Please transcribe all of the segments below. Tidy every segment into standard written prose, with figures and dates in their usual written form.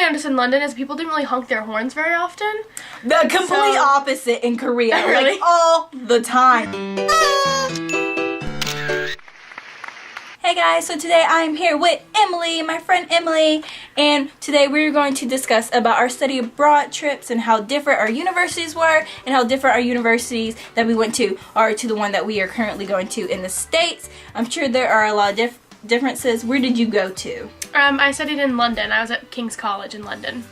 noticed in London is people didn't really honk their horns very often. The complete opposite in Korea. Really? Like, all the time. Hey guys, so today I'm here with Emily, my friend Emily, and today we're going to discuss about our study abroad trips and how different our universities were and how different our universities that we went to are to the one that we are currently going to in the States. I'm sure there are a lot of differences. Where did you go to? I studied in London. I was at King's College in London.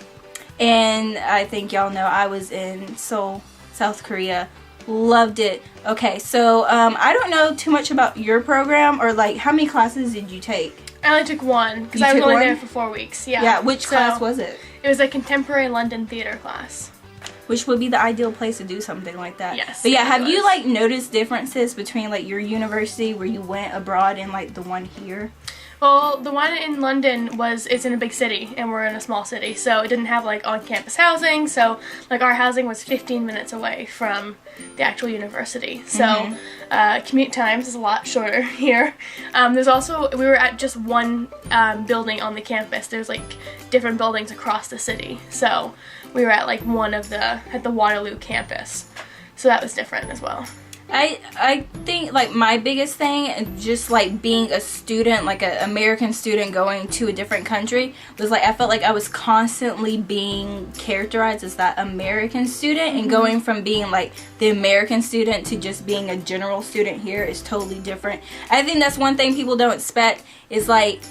And I think y'all know I was in Seoul, South Korea. Loved it. Okay, so I don't know too much about your program, or like how many classes did you take? I only took one because I was only there for 4 weeks. Yeah. Yeah. Which class was it? It was a contemporary London theater class. Which would be the ideal place to do something like that. Yes. But yeah, have you like noticed differences between like your university where you went abroad and like the one here? Well, the one in London it's in a big city, and we're in a small city, so it didn't have like on-campus housing. So like our housing was 15 minutes away from the actual university. So commute times is a lot shorter here. There's also, we were at just one building on the campus. There's like different buildings across the city. So we were at like at the Waterloo campus. So that was different as well. I think like my biggest thing, just like being a student, like an American student going to a different country, was like I felt like I was constantly being characterized as that American student, and going from being like the American student to just being a general student here is totally different. I think that's one thing people don't expect, is like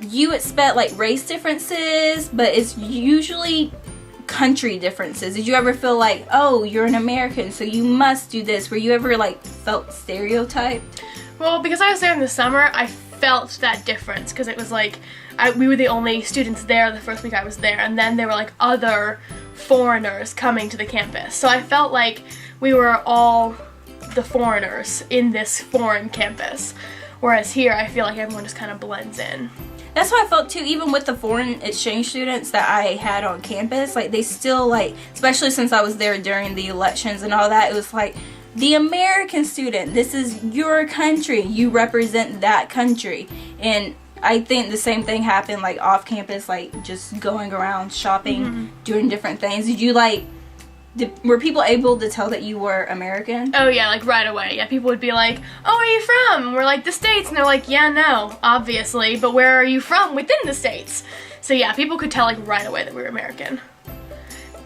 you expect like race differences, but it's usually country differences. Did you ever feel like, oh, you're an American, so you must do this? Were you ever like felt stereotyped? Well, because I was there in the summer, I felt that difference, because it was like we were the only students there the first week I was there, and then there were like other foreigners coming to the campus. So I felt like we were all the foreigners in this foreign campus. Whereas here, I feel like everyone just kind of blends in. That's how I felt too, even with the foreign exchange students that I had on campus. Like they still like, especially since I was there during the elections and all that, it was like, the American student, this is your country, you represent that country. And I think the same thing happened like off campus, like just going around shopping, doing different things. Did you like, were people able to tell that you were American? Oh yeah, like right away. Yeah, people would be like, oh, where are you from? And we're like, the States. And they're like, yeah, no, obviously, but where are you from within the States? So yeah, people could tell like right away that we were American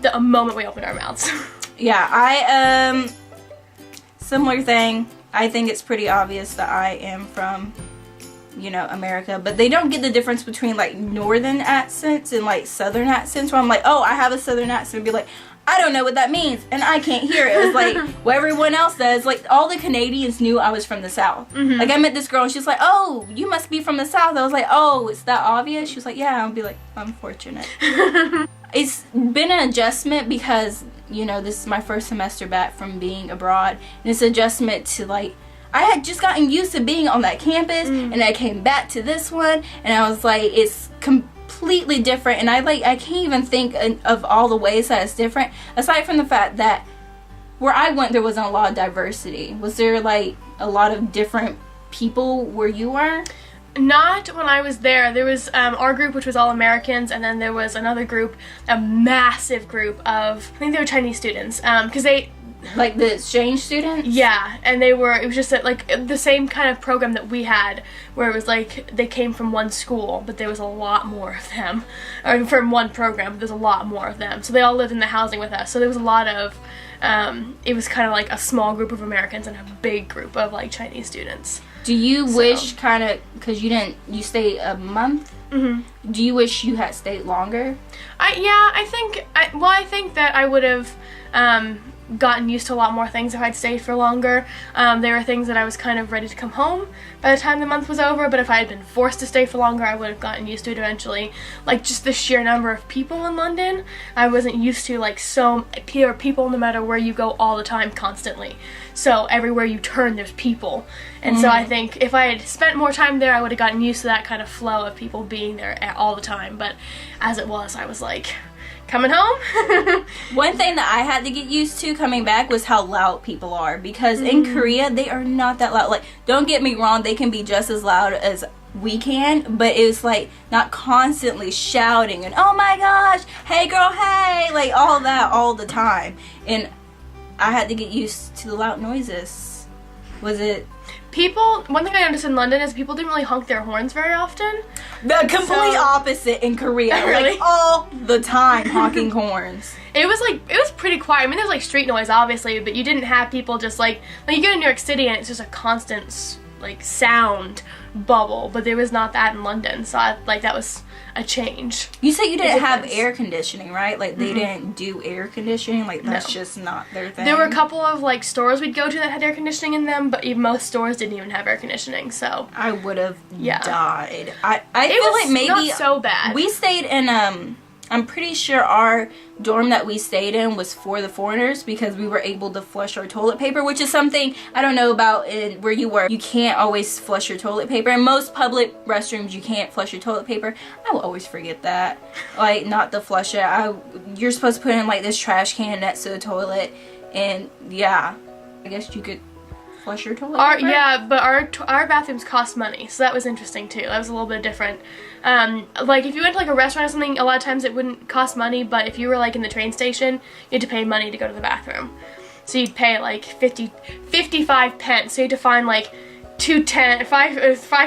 the moment we opened our mouths. Yeah, similar thing. I think it's pretty obvious that I am from, you know, America, but they don't get the difference between like northern accents and like southern accents, where I'm like, oh, I have a southern accent, and be like, I don't know what that means, and I can't hear it. It was like what everyone else says. Like all the Canadians knew I was from the South. Like I met this girl and she's like, oh, you must be from the South. I was like, oh, it's that obvious? She was like, yeah. I'll be like, unfortunate. It's been an adjustment because, you know, this is my first semester back from being abroad, and it's an adjustment to like, I had just gotten used to being on that campus, and I came back to this one, and I was like, it's completely different. And I can't even think of all the ways that it's different, aside from the fact that where I went there wasn't a lot of diversity. Was there like a lot of different people where you were? Not when I was there. There was our group, which was all Americans, and then there was another group, a massive group of, I think they were Chinese students, because they, like the exchange students? Yeah, and it was just like the same kind of program that we had, where it was like they came from one school, but there was a lot more of them, or from one program, but there's a lot more of them. So they all lived in the housing with us. So there was a lot of, it was kind of like a small group of Americans and a big group of like Chinese students. Do you wish kind of, because you stayed a month? Do you wish you had stayed longer? I think that I would have gotten used to a lot more things if I'd stayed for longer. There were things that I was kind of ready to come home by the time the month was over, but if I had been forced to stay for longer, I would have gotten used to it eventually. Like just the sheer number of people in London, I wasn't used to, like so people no matter where you go all the time, constantly. So everywhere you turn, there's people. And so I think if I had spent more time there, I would have gotten used to that kind of flow of people being there all the time. But as it was, I was like, coming home. One thing that I had to get used to coming back was how loud people are, because in Korea they are not that loud. Like, don't get me wrong, they can be just as loud as we can, but it was like not constantly shouting and oh my gosh, hey girl, hey, like all that all the time. And I had to get used to the loud noises. Was it? One thing I noticed in London is people didn't really honk their horns very often. The complete opposite in Korea. Really? Like all the time honking horns. It was pretty quiet. I mean, there was like street noise obviously, but you didn't have people just like you go to New York City and it's just a constant like sound bubble, but there was not that in London, so that was a change. You said you didn't have air conditioning, right? Like they didn't do air conditioning, like that's just not their thing. There were a couple of like stores we'd go to that had air conditioning in them, but most stores didn't even have air conditioning, so I would have died. I feel was like maybe not so bad. We stayed in I'm pretty sure our dorm that we stayed in was for the foreigners because we were able to flush our toilet paper, which is something I don't know about where you were. You can't always flush your toilet paper. In most public restrooms, you can't flush your toilet paper. I will always forget that. Like, not to flush it. You're supposed to put in like this trash can next to the toilet, and yeah, I guess you could flush your toilet paper. Yeah, but our bathrooms cost money, so that was interesting too. That was a little bit different. Like if you went to like a restaurant or something, a lot of times it wouldn't cost money, but if you were like in the train station, you had to pay money to go to the bathroom. So you'd pay like 55 pence. So you had to find like 5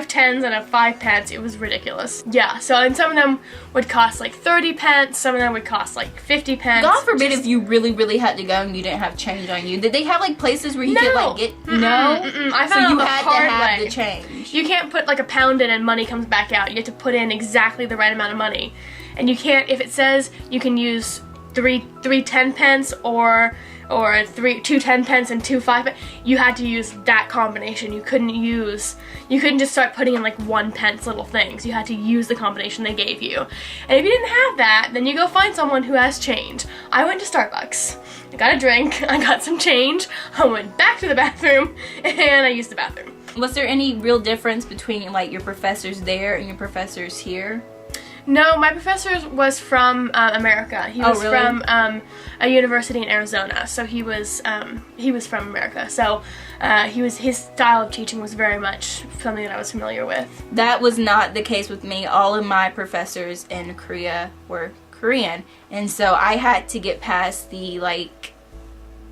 tens and a 5 pence. It was ridiculous. Yeah, so and some of them would cost like 30 pence, some of them would cost like 50 pence. God forbid if you really, really had to go and you didn't have change on you. Did they have like places where you could like get I found so out you the had hard to have way. the change. You can't put like a pound in and money comes back out. You have to put in exactly the right amount of money. And you can't, if it says you can use three 10 pence or 2 10 pence and 2 5 pence, you had to use that combination. You couldn't just start putting in like 1 pence little things. You had to use the combination they gave you. And if you didn't have that, then you go find someone who has change. I went to Starbucks. I got a drink, I got some change, I went back to the bathroom, and I used the bathroom. Was there any real difference between like your professors there and your professors here? No, my professor was from America. He was really? from a university in Arizona, so he was from America. So his style of teaching was very much something that I was familiar with. That was not the case with me. All of my professors in Korea were Korean, and so I had to get past the like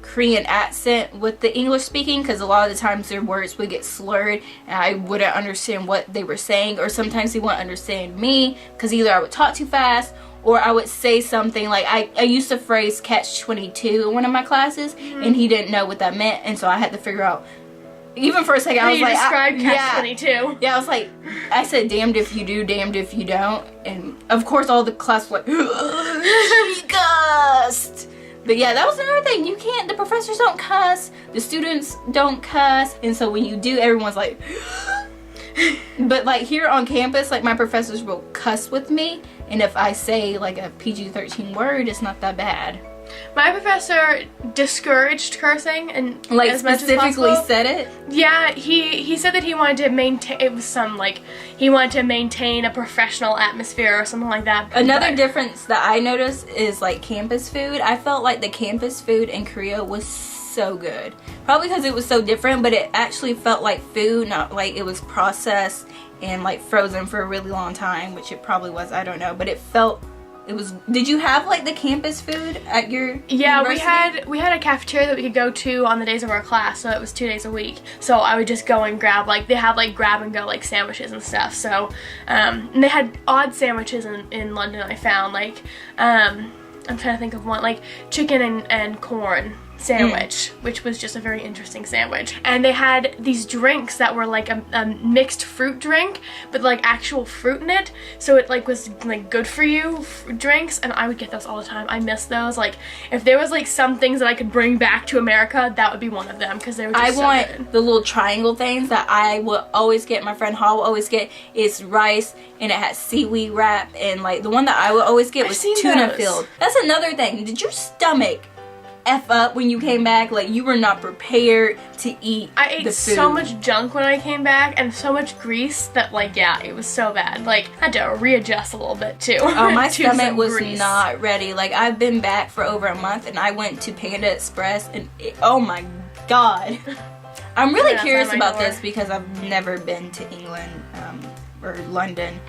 Korean accent with the English speaking, because a lot of the times their words would get slurred and I wouldn't understand what they were saying, or sometimes they wouldn't understand me because either I would talk too fast or I would say something like I used the phrase catch-22 in one of my classes, and he didn't know what that meant, and so I had to figure out. Even for a second, I was like, described catch-22. Yeah, I was like, I said damned if you do, damned if you don't, and of course all the class was like, she cussed. But yeah, that was another thing. The professors don't cuss, the students don't cuss, and so when you do, everyone's like, but like here on campus, like my professors will cuss with me, and if I say like a PG-13 word, it's not that bad. My professor discouraged cursing and like as much specifically as possible. said it. Yeah, he said that he wanted to maintain. It was he wanted to maintain a professional atmosphere or something like that. Another difference that I noticed is like campus food. I felt like the campus food in Korea was so good. Probably because it was so different, but it actually felt like food, not like it was processed and like frozen for a really long time, which it probably was. I don't know, but it felt. It was. Did you have like the campus food at your university? we had a cafeteria that we could go to on the days of our class, so it was 2 days a week. So I would just go and grab they had like grab and go like sandwiches and stuff. So and they had odd sandwiches in London. I found like I'm trying to think of one, like chicken and corn sandwich, which was just a very interesting sandwich. And they had these drinks that were like a mixed fruit drink, but like actual fruit in it, so it like was like good for you drinks, and I would get those all the time. I miss those. Like if there was like some things that I could bring back to America, that would be one of them, because they were just so good. The little triangle things that I would always get, my friend Hall would always get, is rice and it has seaweed wrap, and like the one that I would always get was tuna filled. That's another thing. Did your stomach F up when you came back? Like you were not prepared to eat I ate the food. So much junk when I came back, and so much grease that like, yeah, it was so bad. Like I had to readjust a little bit too. Oh, my stomach was grease. not ready. Like I've been back for over a month, and I went to Panda Express, and oh my god. I'm really curious about this because I've never been to England. or London,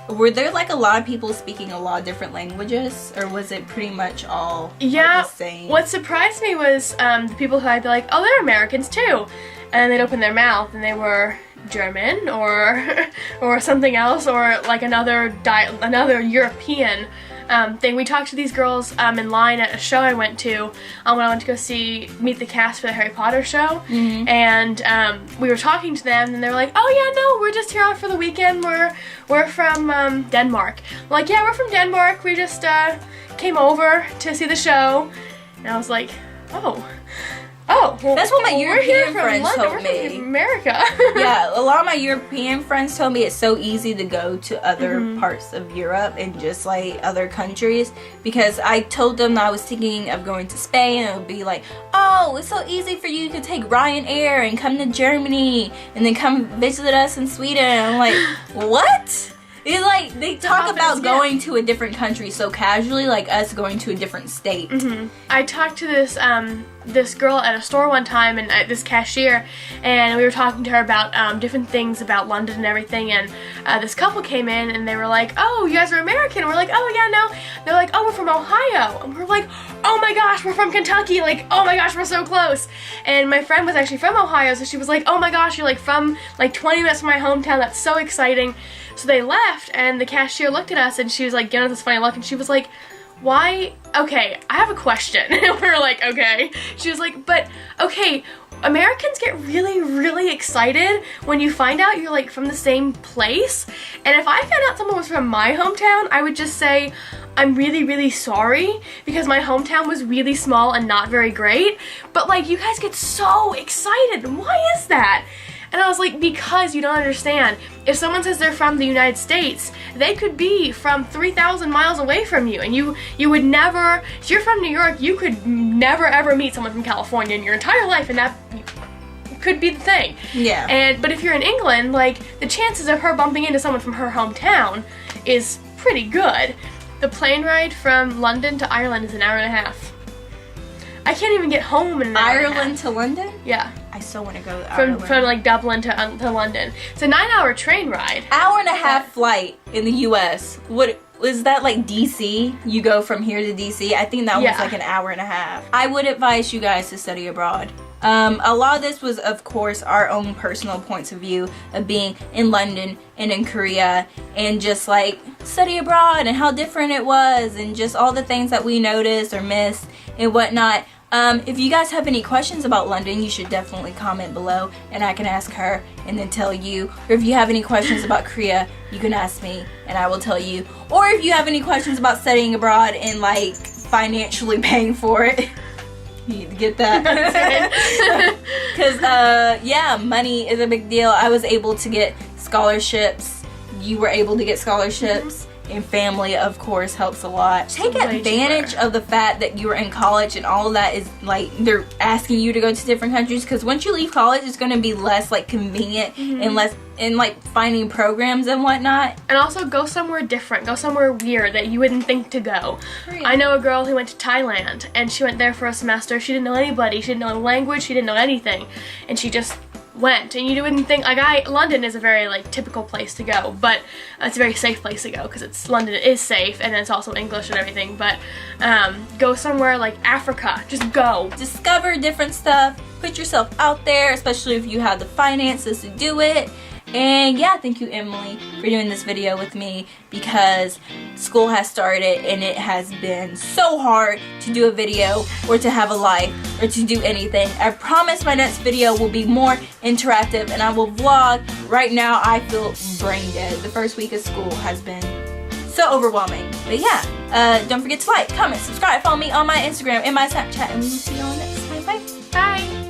were there like a lot of people speaking a lot of different languages, or was it pretty much all like, the same? What surprised me was the people who I'd be like, oh, they're Americans too, and they'd open their mouth and they were German or something else, or like another European thing. We talked to these girls in line at a show I went to when I went to go meet the cast for the Harry Potter show, and we were talking to them, and they were like, oh yeah, no, we're just here out for the weekend, we're from Denmark. I'm like, yeah, we're from Denmark, we just came over to see the show. And I was like, oh, well, that's what my European friends London. told we're me. From America. Yeah, a lot of my European friends told me it's so easy to go to other parts of Europe and just like other countries, because I told them that I was thinking of going to Spain, and it would be like, oh, it's so easy for you to take Ryanair and come to Germany and then come visit us in Sweden. And I'm like, what? It's like they talk about going to a different country so casually, like us going to a different state. I talked to this girl at a store one time, and this cashier, and we were talking to her about different things about London and everything, and this couple came in and they were like, oh, you guys are American? And we're like, oh yeah, no. They're like, oh, we're from Ohio. And we're like, oh my gosh, we're from Kentucky. Like, oh my gosh, we're so close. And my friend was actually from Ohio, so she was like, oh my gosh, you're like from like 20 minutes from my hometown. That's so exciting. So they left, and the cashier looked at us, and she was like giving us this funny look, and she was like, why? Okay, I have a question. And we were like, okay. She was like, but okay, Americans get really, really excited when you find out you're like from the same place. And if I found out someone was from my hometown, I would just say, I'm really, really sorry, because my hometown was really small and not very great. But like, you guys get so excited. Why is that? And I was like, because you don't understand. If someone says they're from the United States, they could be from 3,000 miles away from you, and you would never, if you're from New York, you could never ever meet someone from California in your entire life, and that could be the thing. Yeah. But if you're in England, like, the chances of her bumping into someone from her hometown is pretty good. The plane ride from London to Ireland is an hour and a half. I can't even get home in an hour and a half. Ireland to London? Yeah. I so want to go to Ireland. From like Dublin to London. It's a 9-hour train ride. Hour and a half flight in the U.S. What was that, like DC? You go from here to DC? I think that was like an hour and a half. I would advise you guys to study abroad. A lot of this was, of course, our own personal points of view of being in London and in Korea, and just like study abroad and how different it was, and just all the things that we noticed or missed and whatnot. If you guys have any questions about London, you should definitely comment below, and I can ask her and then tell you. Or if you have any questions about Korea, you can ask me and I will tell you. Or if you have any questions about studying abroad and like financially paying for it, you need to get that. Because yeah, money is a big deal. I was able to get scholarships. You were able to get scholarships. And family, of course, helps a lot. Take advantage of the fact that you're in college, and all of that is like they're asking you to go to different countries, because once you leave college, it's going to be less like convenient and less in like finding programs and whatnot. And also go somewhere different, go somewhere weird that you wouldn't think to go. I know a girl who went to Thailand, and she went there for a semester. She didn't know anybody, she didn't know the language, she didn't know anything, and she just went. And you wouldn't think, like, London is a very like typical place to go, but it's a very safe place to go, because London is safe, and it's also English and everything. But go somewhere like Africa, just go. Discover different stuff, put yourself out there, especially if you have the finances to do it. And yeah, thank you, Emily, for doing this video with me, because school has started and it has been so hard to do a video or to have a life or to do anything. I promise my next video will be more interactive and I will vlog. Right now I feel brain dead. The first week of school has been so overwhelming. But yeah, don't forget to like, comment, subscribe, follow me on my Instagram and my Snapchat, and we will see you on next time. Bye. Bye.